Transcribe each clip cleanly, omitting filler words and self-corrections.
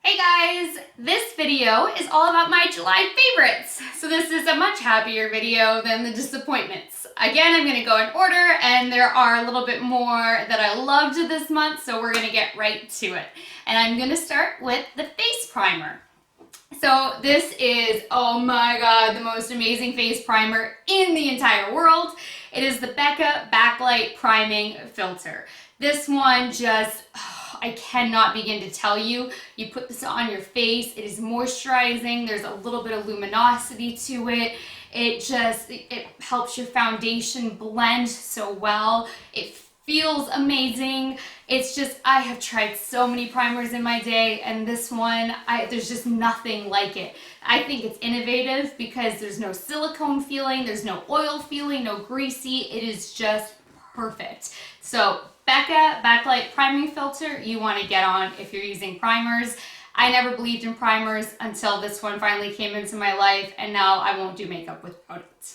Hey guys, this video is all about my July favorites. So this is a much happier video than the disappointments. Again, I'm gonna go in order and there are a little bit more that I loved this month, so we're gonna get right to it. And I'm gonna start with the face primer. So this is, oh my god, the most amazing face primer in the entire world. It is the Becca Backlight Priming Filter. This one just, I cannot begin to tell you. You put this on your face, it is moisturizing, there's a little bit of luminosity to it. It helps your foundation blend so well. It feels amazing. It's just, I have tried so many primers in my day, and this one, there's just nothing like it. I think it's innovative because there's no silicone feeling, there's no oil feeling, no greasy. It is just perfect. So Becca Backlight Priming Filter, you want to get on if you're using primers. I never believed in primers until this one finally came into my life, and now I won't do makeup without it.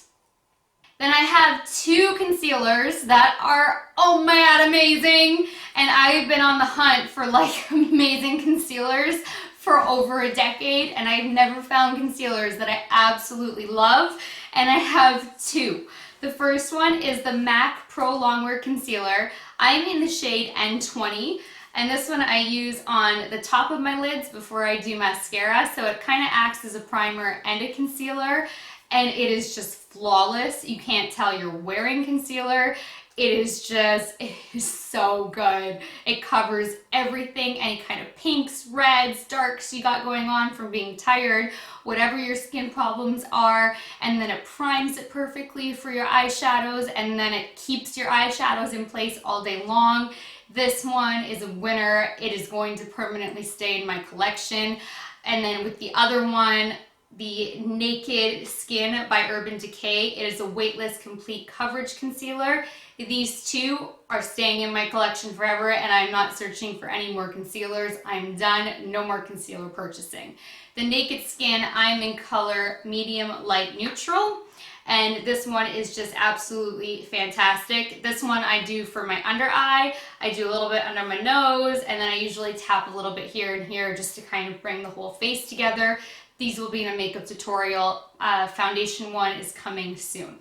Then I have two concealers that are, oh my god, amazing. And I've been on the hunt for like amazing concealers for over a decade, and I've never found concealers that I absolutely love, and I have two. The first one is the MAC Pro Longwear Concealer. I'm in the shade N20, and this one I use on the top of my lids before I do mascara, so it kind of acts as a primer and a concealer, and it is just flawless. You can't tell you're wearing concealer. It is so good. It covers everything, any kind of pinks, reds, darks you got going on from being tired, whatever your skin problems are, and then it primes it perfectly for your eyeshadows, and then it keeps your eyeshadows in place all day long. This one is a winner. It is going to permanently stay in my collection. And then with the other one, the Naked Skin by Urban Decay. It is a weightless complete coverage concealer. These two are staying in my collection forever, and I'm not searching for any more concealers. I'm done. No more concealer purchasing. The Naked Skin, I'm in color medium light neutral, and this one is just absolutely fantastic. This one I do for my under eye. I do a little bit under my nose, and then I usually tap a little bit here and here just to kind of bring the whole face together. These will be in a makeup tutorial. Foundation one is coming soon.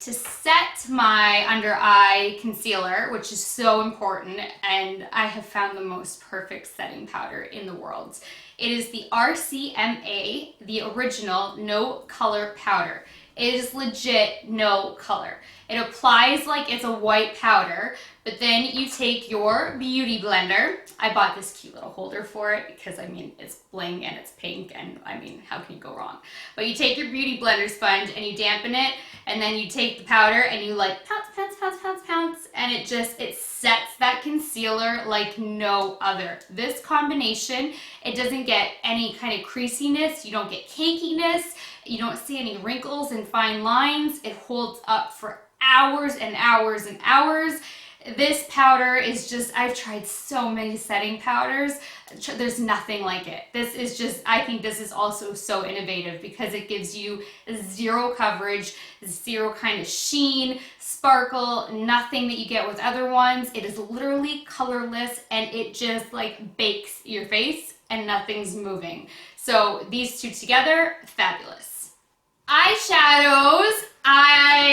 To set my under eye concealer, which is so important, and I have found the most perfect setting powder in the world. It is the RCMA, the original no color powder. It is legit no color. It applies like it's a white powder, but then you take your beauty blender. I bought this cute little holder for it because, I mean, it's bling and it's pink, and I mean, how can you go wrong? But you take your beauty blender sponge and you dampen it, and then you take the powder and you like pounce, pounce, pounce, pounce, pounce, and it sets that concealer like no other. This combination, it doesn't get any kind of creasiness, you don't get cakiness, you don't see any wrinkles and fine lines. It holds up for hours and hours and hours. This powder is just, I've tried so many setting powders. There's nothing like it. This is just, I think this is also so innovative because it gives you zero coverage, zero kind of sheen, sparkle, nothing that you get with other ones. It is literally colorless, and it just like bakes your face and nothing's moving. So these two together, fabulous. Eyeshadows.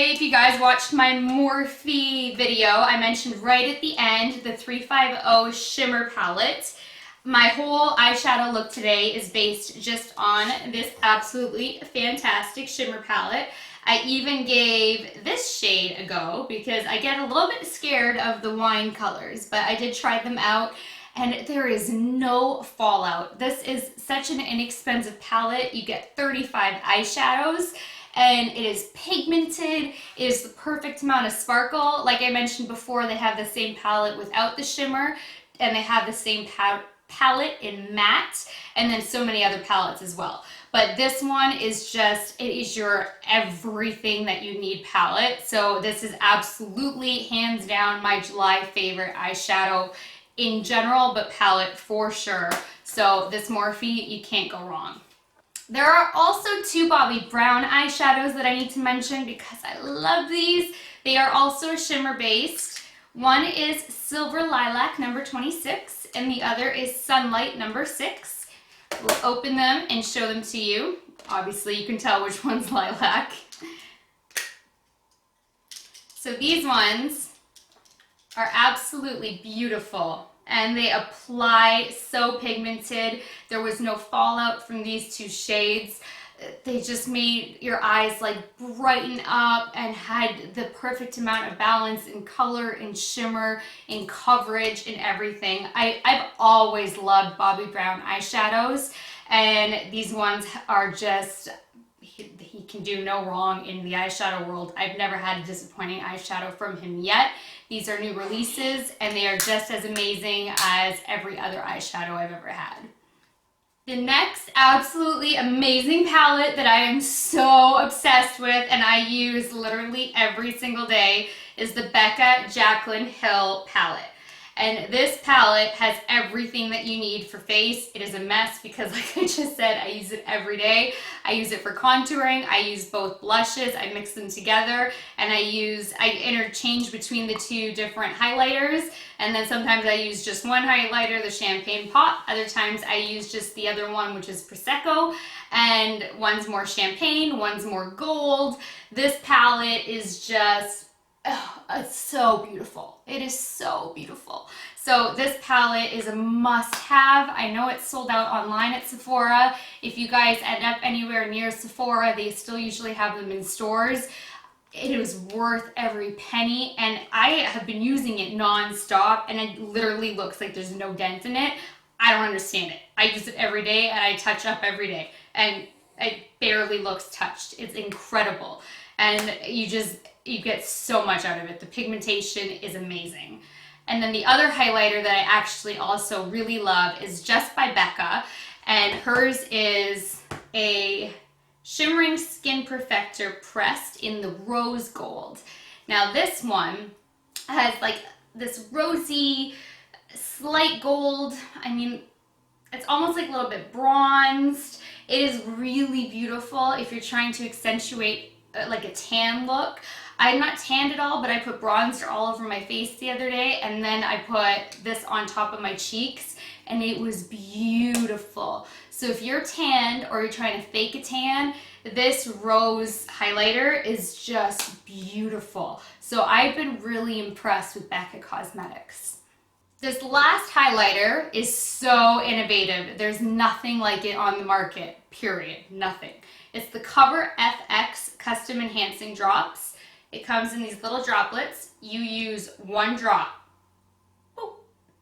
If you guys watched my Morphe video, I mentioned right at the end the 350 Shimmer Palette. My whole eyeshadow look today is based just on this absolutely fantastic shimmer palette. I even gave this shade a go because I get a little bit scared of the wine colors, but I did try them out, and there is no fallout. This is such an inexpensive palette. You get 35 eyeshadows, and it is pigmented. It is the perfect amount of sparkle. Like I mentioned before, they have the same palette without the shimmer, and they have the same palette in matte, and then so many other palettes as well. But this one is just, it is your everything that you need palette. So this is absolutely hands down my July favorite eyeshadow in general, but palette for sure. So this Morphe, you can't go wrong. There are also two Bobbi brown eyeshadows that I need to mention because I love these. They are also shimmer based. One is Silver Lilac number 26, and the other is Sunlight number 6. We'll open them and show them to you. Obviously, you can tell which one's Lilac. So these ones are absolutely beautiful, and they apply so pigmented. There was no fallout from these two shades. They just made your eyes like brighten up and had the perfect amount of balance in color, in shimmer, in coverage, in everything. I've always loved Bobbi Brown eyeshadows, and these ones are just, he can do no wrong in the eyeshadow world. I've never had a disappointing eyeshadow from him yet. These are new releases, and they are just as amazing as every other eyeshadow I've ever had. The next absolutely amazing palette that I am so obsessed with and I use literally every single day is the Becca Jaclyn Hill palette. And this palette has everything that you need for face. It is a mess because, like I just said, I use it every day. I use it for contouring. I use both blushes. I mix them together, and I interchange between the two different highlighters. And then sometimes I use just one highlighter, the Champagne Pop. Other times I use just the other one, which is Prosecco. And one's more champagne, one's more gold. This palette is just, oh, it's so beautiful. It is so beautiful. So this palette is a must-have. I know it's sold out online at Sephora. If you guys end up anywhere near Sephora, they still usually have them in stores. It is worth every penny, and I have been using it non-stop, and it literally looks like there's no dent in it. I don't understand it. I use it every day, and I touch up every day, and it barely looks touched. It's incredible, and you get so much out of it. The pigmentation is amazing. And then the other highlighter that I actually also really love is just by Becca, and hers is a Shimmering Skin Perfector pressed in the rose gold. Now this one has like this rosy, slight gold. I mean, it's almost like a little bit bronzed. It is really beautiful if you're trying to accentuate like a tan look. I'm not tanned at all, but I put bronzer all over my face the other day, and then I put this on top of my cheeks, and it was beautiful. So if you're tanned or you're trying to fake a tan, this rose highlighter is just beautiful. So I've been really impressed with Becca Cosmetics. This last highlighter is so innovative. There's nothing like it on the market, period, nothing. It's the Cover FX Custom Enhancing Drops. It comes in these little droplets. You use one drop. Boop.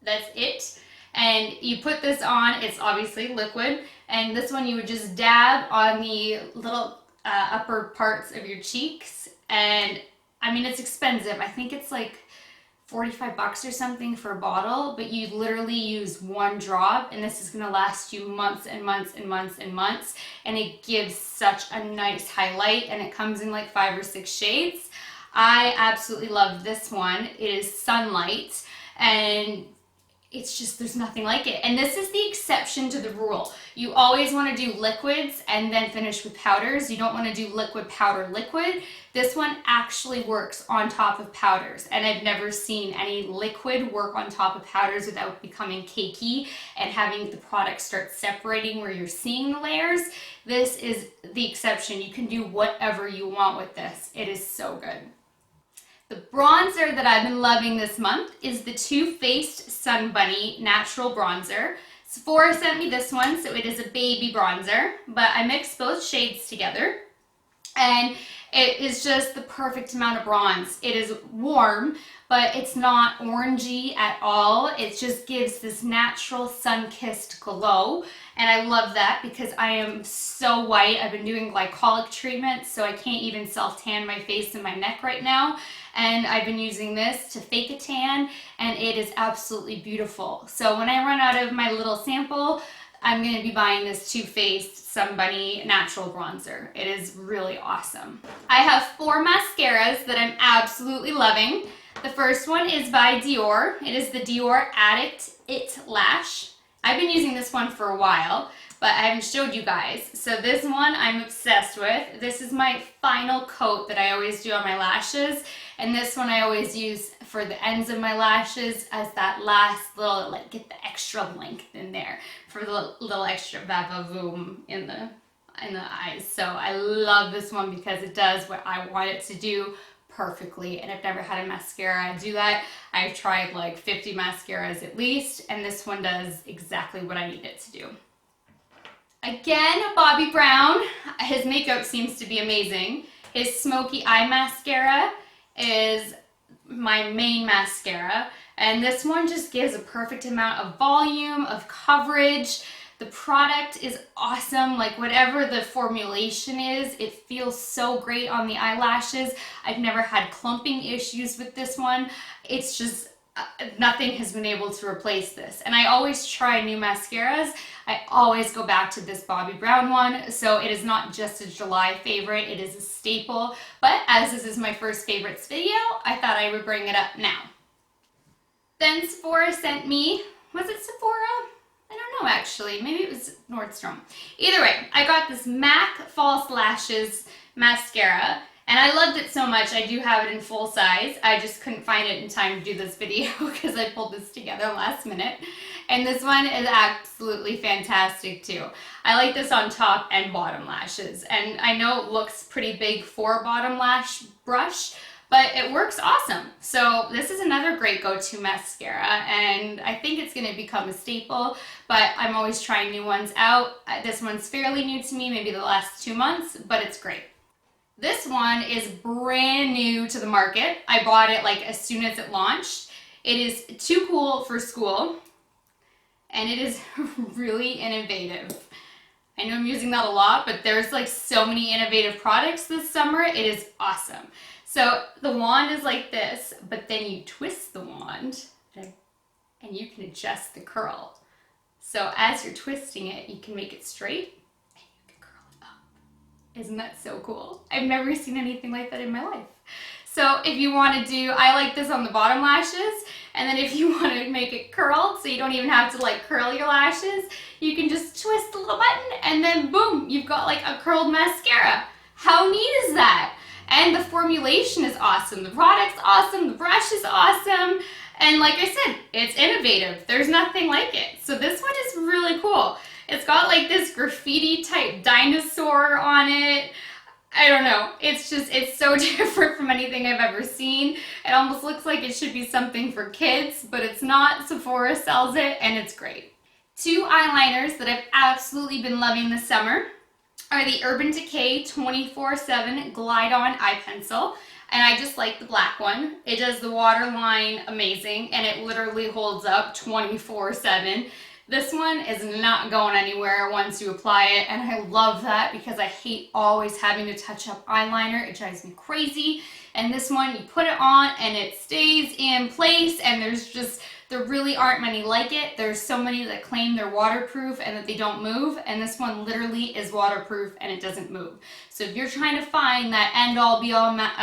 That's it. And you put this on, it's obviously liquid, and this one you would just dab on the little upper parts of your cheeks. And I mean, it's expensive. I think it's like 45 bucks or something for a bottle, but you literally use one drop, and this is gonna last you months and months and months and months, and it gives such a nice highlight, and it comes in like 5 or 6 shades. I absolutely love this one. It is Sunlight, and it's just, there's nothing like it. And this is the exception to the rule. You always want to do liquids and then finish with powders. You don't want to do liquid, powder, liquid. This one actually works on top of powders, and I've never seen any liquid work on top of powders without becoming cakey and having the product start separating where you're seeing the layers. This is the exception. You can do whatever you want with this. It is so good. The bronzer that I've been loving this month is the Too Faced Sun Bunny Natural Bronzer. Sephora sent me this one, so it is a baby bronzer, but I mixed both shades together, and it is just the perfect amount of bronze. It is warm, but it's not orangey at all. It just gives this natural sun-kissed glow, and I love that because I am so white. I've been doing glycolic treatments, so I can't even self-tan my face and my neck right now. And I've been using this to fake a tan, and it is absolutely beautiful. So when I run out of my little sample, I'm going to be buying this Too Faced Sun Bunny Natural Bronzer. It is really awesome. I have 4 mascaras that I'm absolutely loving. The first one is by Dior. It is the Dior Addict It Lash. I've been using this one for a while, but but I haven't showed you guys. So this one I'm obsessed with. This is my final coat that I always do on my lashes, and this one I always use for the ends of my lashes as that last little, like, get the extra length in there for the little extra va-va-voom in the eyes. So I love this one because it does what I want it to do perfectly, and I've never had a mascara do that. I've tried like 50 mascaras at least, and this one does exactly what I need it to do. Again, Bobbi Brown. His makeup seems to be amazing. His Smokey Eye Mascara is my main mascara, and this one just gives a perfect amount of volume, of coverage. The product is awesome. Like, whatever the formulation is, it feels so great on the eyelashes. I've never had clumping issues with this one. It's just, nothing has been able to replace this. And I always try new mascaras. I always go back to this Bobbi Brown one. So it is not just a July favorite, it is a staple. But as this is my first favorites video, I thought I would bring it up now. Then Sephora sent me, was it Sephora? I don't know actually, maybe it was Nordstrom. Either way, I got this MAC False Lashes mascara, and I loved it so much. I do have it in full size. I just couldn't find it in time to do this video because I pulled this together last minute. And this one is absolutely fantastic too. I like this on top and bottom lashes, and I know it looks pretty big for a bottom lash brush, but it works awesome. So this is another great go-to mascara, and I think it's going to become a staple, but I'm always trying new ones out. This one's fairly new to me, maybe the last 2 months, but it's great. This one is brand new to the market. I bought it like as soon as it launched. It is too cool for school, and it is really innovative. I know I'm using that a lot, but there's like so many innovative products this summer. It is awesome. So the wand is like this, but then you twist the wand and you can adjust the curl. So as you're twisting it, you can make it straight and you can curl it up. Isn't that so cool? I've never seen anything like that in my life. So if you want to do, I like this on the bottom lashes, and then if you want to make it curled so you don't even have to like curl your lashes, you can just twist the little button and then boom, you've got like a curled mascara. How neat is that? And the formulation is awesome, the product's awesome, the brush is awesome, and like I said, it's innovative. There's nothing like it. So this one is really cool. It's got like this graffiti type dinosaur on it. I don't know, it's so different from anything I've ever seen. It almost looks like it should be something for kids, but it's not. Sephora sells it, and it's great. Two eyeliners that I've absolutely been loving this summer are the Urban Decay 24/7 Glide On Eye Pencil, and I just like the black one. It does the waterline amazing, and it literally holds up 24/7. This one is not going anywhere once you apply it, and I love that because I hate always having to touch up eyeliner. It drives me crazy. And this one, you put it on and it stays in place, and there really aren't many like it. There's so many that claim they're waterproof and that they don't move, and this one literally is waterproof and it doesn't move. So if you're trying to find that end-all be-all not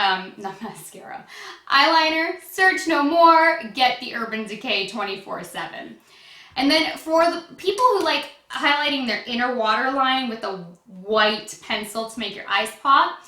mascara, eyeliner, search no more, get the Urban Decay 24/7. And then for the people who like highlighting their inner waterline with a white pencil to make your eyes pop,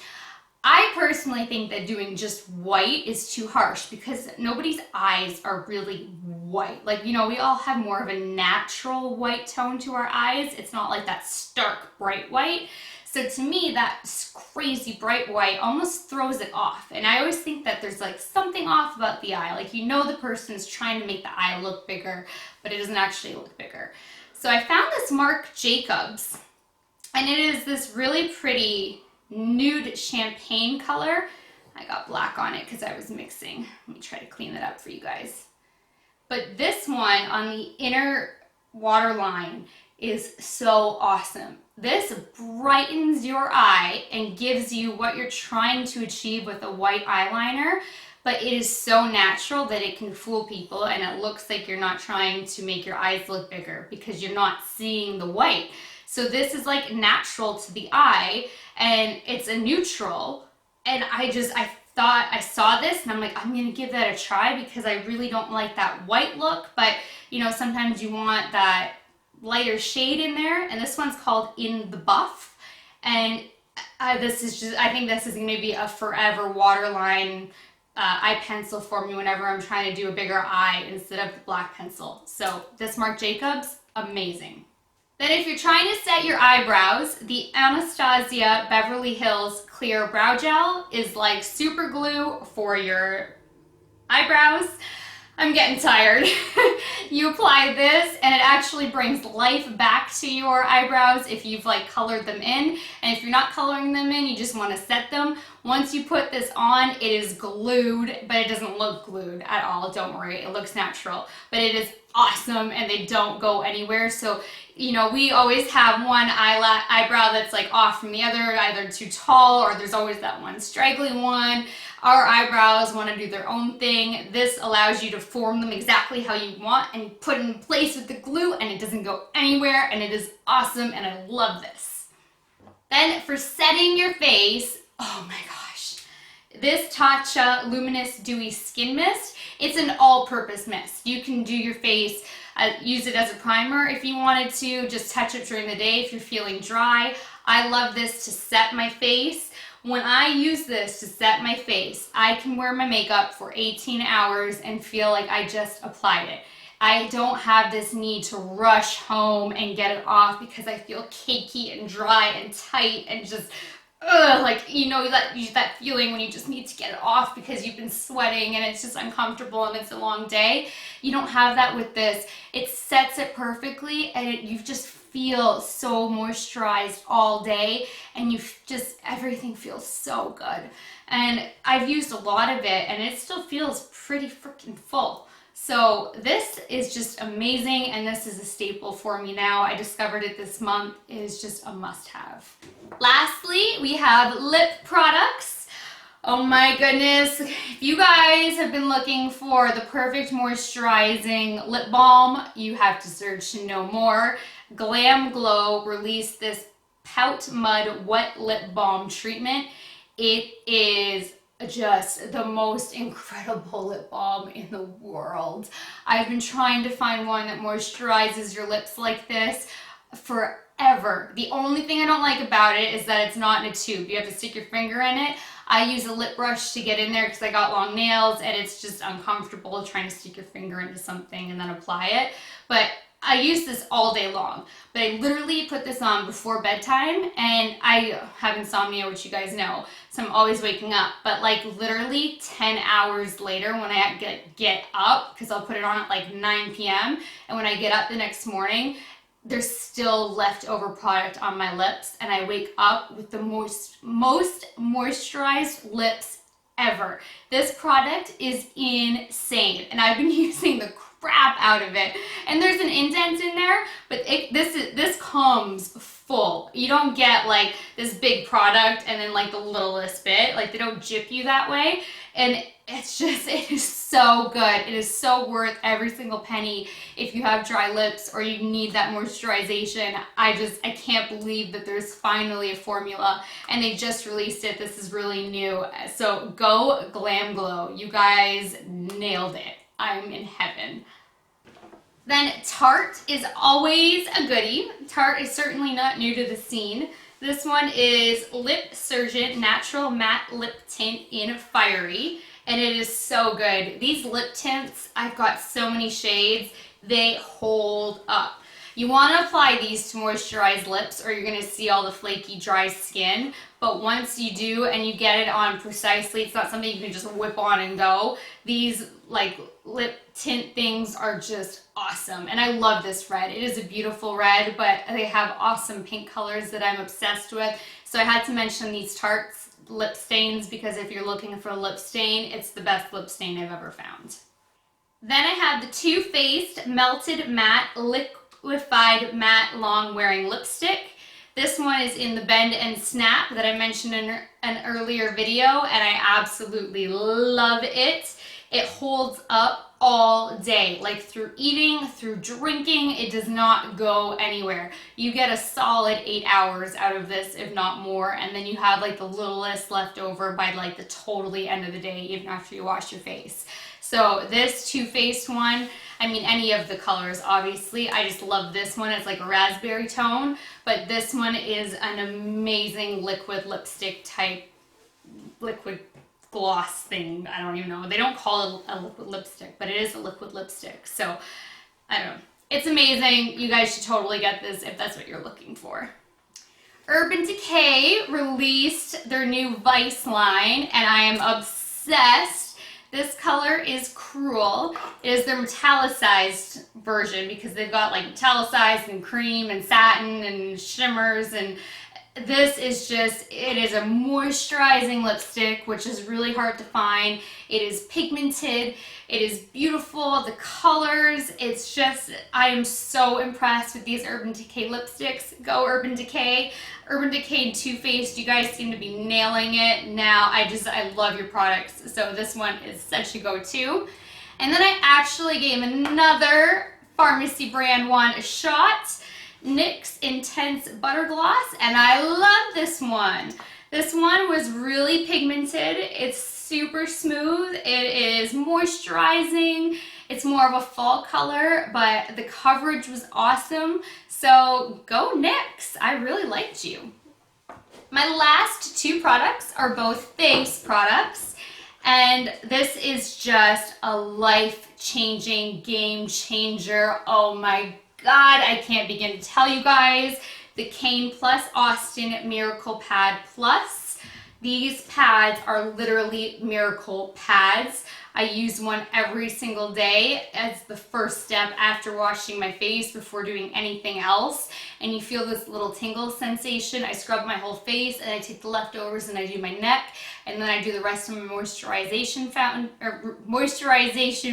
I personally think that doing just white is too harsh because nobody's eyes are really white. Like, you know, we all have more of a natural white tone to our eyes. It's not like that stark bright white. So to me, that crazy bright white almost throws it off. And I always think that there's like something off about the eye. Like, you know, the person's trying to make the eye look bigger, but it doesn't actually look bigger. So I found this Marc Jacobs, and it is this really pretty nude champagne color. I got black on it because I was mixing. Let me try to clean that up for you guys. But this one on the inner waterline is so awesome. This brightens your eye and gives you what you're trying to achieve with a white eyeliner, but it is so natural that it can fool people, and it looks like you're not trying to make your eyes look bigger because you're not seeing the white. So this is like natural to the eye, and it's a neutral, and I thought I saw this and I'm like, I'm gonna give that a try because I really don't like that white look, but you know, sometimes you want that lighter shade in there, and this one's called In the Buff. And this is just, I think this is going to be a forever waterline eye pencil for me whenever I'm trying to do a bigger eye instead of the black pencil. So this Marc Jacobs, amazing. Then if you're trying to set your eyebrows, the Anastasia Beverly Hills Clear Brow Gel is like super glue for your eyebrows. I'm getting tired. You apply this and it actually brings life back to your eyebrows if you've like colored them in. And if you're not coloring them in, you just want to set them. Once you put this on, it is glued, but it doesn't look glued at all. Don't worry, it looks natural. But it is awesome and they don't go anywhere. So, you know, we always have one eyebrow that's like off from the other, either too tall or there's always that one straggly one. Our eyebrows want to do their own thing. This allows you to form them exactly how you want and you put it in place with the glue and it doesn't go anywhere and it is awesome and I love this. Then for setting your face, oh my gosh, this Tatcha Luminous Dewy Skin Mist, it's an all-purpose mist. You can do your face, use it as a primer if you wanted to, just touch it during the day if you're feeling dry. I love this to set my face. When I use this to set my face, I can wear my makeup for 18 hours and feel like I just applied it. I don't have this need to rush home and get it off because I feel cakey and dry and tight and just, like, you know, that feeling when you just need to get it off because you've been sweating and it's just uncomfortable and it's a long day. You don't have that with this. It sets it perfectly and you just feel so moisturized all day and everything feels so good. And I've used a lot of it and it still feels pretty freaking full. So this is just amazing and this is a staple for me now. I discovered it this month. It is just a must-have. Lastly, we have lip products. Oh my goodness. If you guys have been looking for the perfect moisturizing lip balm, you have to search no more. Glam Glow released this Pout Mud Wet Lip Balm treatment. It is just the most incredible lip balm in the world. I've been trying to find one that moisturizes your lips like this forever. The only thing I don't like about it is that it's not in a tube. You have to stick your finger in it. I use a lip brush to get in there because I got long nails and it's just uncomfortable trying to stick your finger into something and then apply it. But I use this all day long, but I literally put this on before bedtime and I have insomnia, which you guys know, so I'm always waking up, but like literally 10 hours later when I get up, because I'll put it on at like 9 p.m. and when I get up the next morning, there's still leftover product on my lips and I wake up with the most moisturized lips ever. This product is insane and I've been using the crap out of it. And there's an indent in there, but this comes full. You don't get like this big product and then like the littlest bit. Like they don't jip you that way. And it's just, it is so good. It is so worth every single penny if you have dry lips or you need that moisturization. I can't believe that there's finally a formula and they just released it. This is really new. So go Glam Glow. You guys nailed it. I'm in heaven. Then Tarte is always a goodie. Tarte is certainly not new to the scene. This one is Lip Surgeon Natural Matte Lip Tint in Fiery, and it is so good. These lip tints, I've got so many shades, they hold up. You want to apply these to moisturize lips or you're going to see all the flaky, dry skin. But once you do and you get it on precisely, it's not something you can just whip on and go. These like lip tint things are just awesome. And I love this red. It is a beautiful red, but they have awesome pink colors that I'm obsessed with. So I had to mention these Tarte lip stains because if you're looking for a lip stain, it's the best lip stain I've ever found. Then I have the Too Faced Melted Matte Liquefied Matte Long Wearing Lipstick. This one is in the Bend and Snap that I mentioned in an earlier video, and I absolutely love it. It holds up all day, like through eating, through drinking. It does not go anywhere. You get a solid 8 hours out of this, if not more, and then you have like the littlest left over by like the totally end of the day, even after you wash your face. So this Too Faced one, I mean any of the colors obviously, I just love this one. It's like a raspberry tone, but this one is an amazing liquid lipstick type, liquid gloss thing. I don't even know. They don't call it a liquid lipstick, but it is a liquid lipstick. So I don't know. It's amazing. You guys should totally get this if that's what you're looking for. Urban Decay released their new Vice line, and I am obsessed. This color is Cruel. It is their metallicized version because they've got like metallicized and cream and satin and shimmers, and this is just, it is a moisturizing lipstick, which is really hard to find. It is pigmented. It is beautiful. The colors, it's just, I am so impressed with these Urban Decay lipsticks. Go Urban Decay. Urban Decay and Too Faced, you guys seem to be nailing it now. I love your products. So this one is such a go-to. And then I actually gave another pharmacy brand one a shot. NYX Intense Butter Gloss, and I love this one. This one was really pigmented. It's super smooth. It is moisturizing. It's more of a fall color, but the coverage was awesome. So go NYX. I really liked you. My last two products are both face products, and this is just a life-changing game changer. Oh my God, I can't begin to tell you guys. The Kane Plus Austin Miracle Pad Plus. These pads are literally miracle pads. I use one every single day as the first step after washing my face before doing anything else. And you feel this little tingle sensation. I scrub my whole face and I take the leftovers and I do my neck. And then I do the rest of my moisturization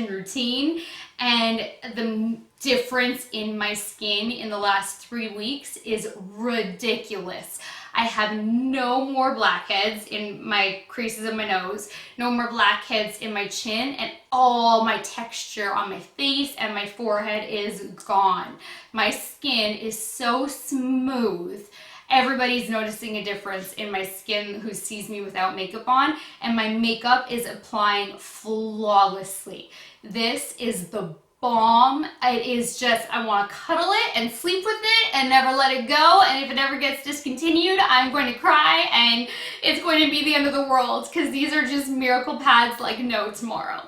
routine. And the difference in my skin in the last 3 weeks is ridiculous. I have no more blackheads in my creases of my nose, no more blackheads in my chin, and all my texture on my face and my forehead is gone. My skin is so smooth. Everybody's noticing a difference in my skin who sees me without makeup on, and my makeup is applying flawlessly. This is the bomb. It is just, I want to cuddle it and sleep with it and never let it go, and if it ever gets discontinued, I'm going to cry and it's going to be the end of the world because these are just miracle pads like no tomorrow.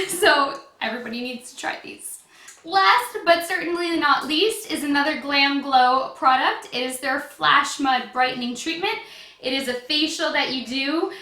So everybody needs to try these. Last but certainly not least is another Glam Glow product. It is their Flash Mud Brightening Treatment. It is a facial that you do.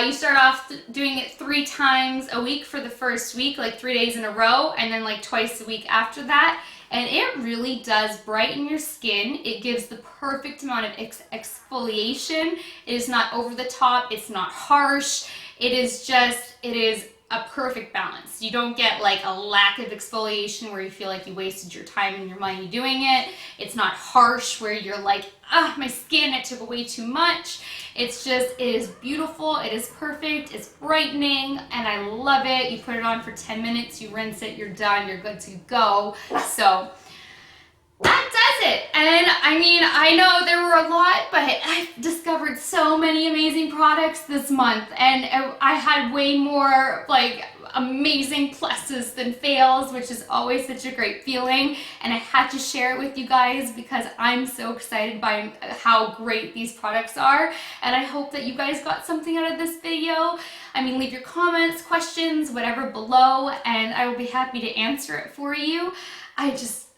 You start off doing it 3 times a week for the first week, like 3 days in a row, and then like twice a week after that. And it really does brighten your skin. It gives the perfect amount of exfoliation. It is not over the top. It's not harsh. It is just, it is a perfect balance. You don't get like a lack of exfoliation where you feel like you wasted your time and your money doing it. It's not harsh where you're like, ah, my skin, it took away too much. It's just, it is beautiful, it is perfect, it's brightening, and I love it. You put it on for 10 minutes, you rinse it, you're done, you're good to go. So that does it. And I mean, I know there were a lot, but I've discovered so many amazing products this month, and I had way more like amazing pluses than fails, which is always such a great feeling, and I had to share it with you guys because I'm so excited by how great these products are, and I hope that you guys got something out of this video. I mean, leave your comments, questions, whatever below, and I will be happy to answer it for you.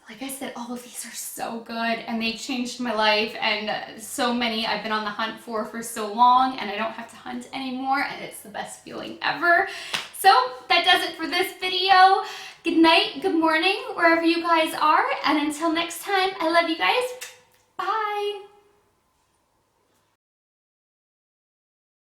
Like I said, all of these are so good and they changed my life, and so many I've been on the hunt for so long, and I don't have to hunt anymore, and it's the best feeling ever. So that does it for this video. Good night, good morning, wherever you guys are, and until next time, I love you guys.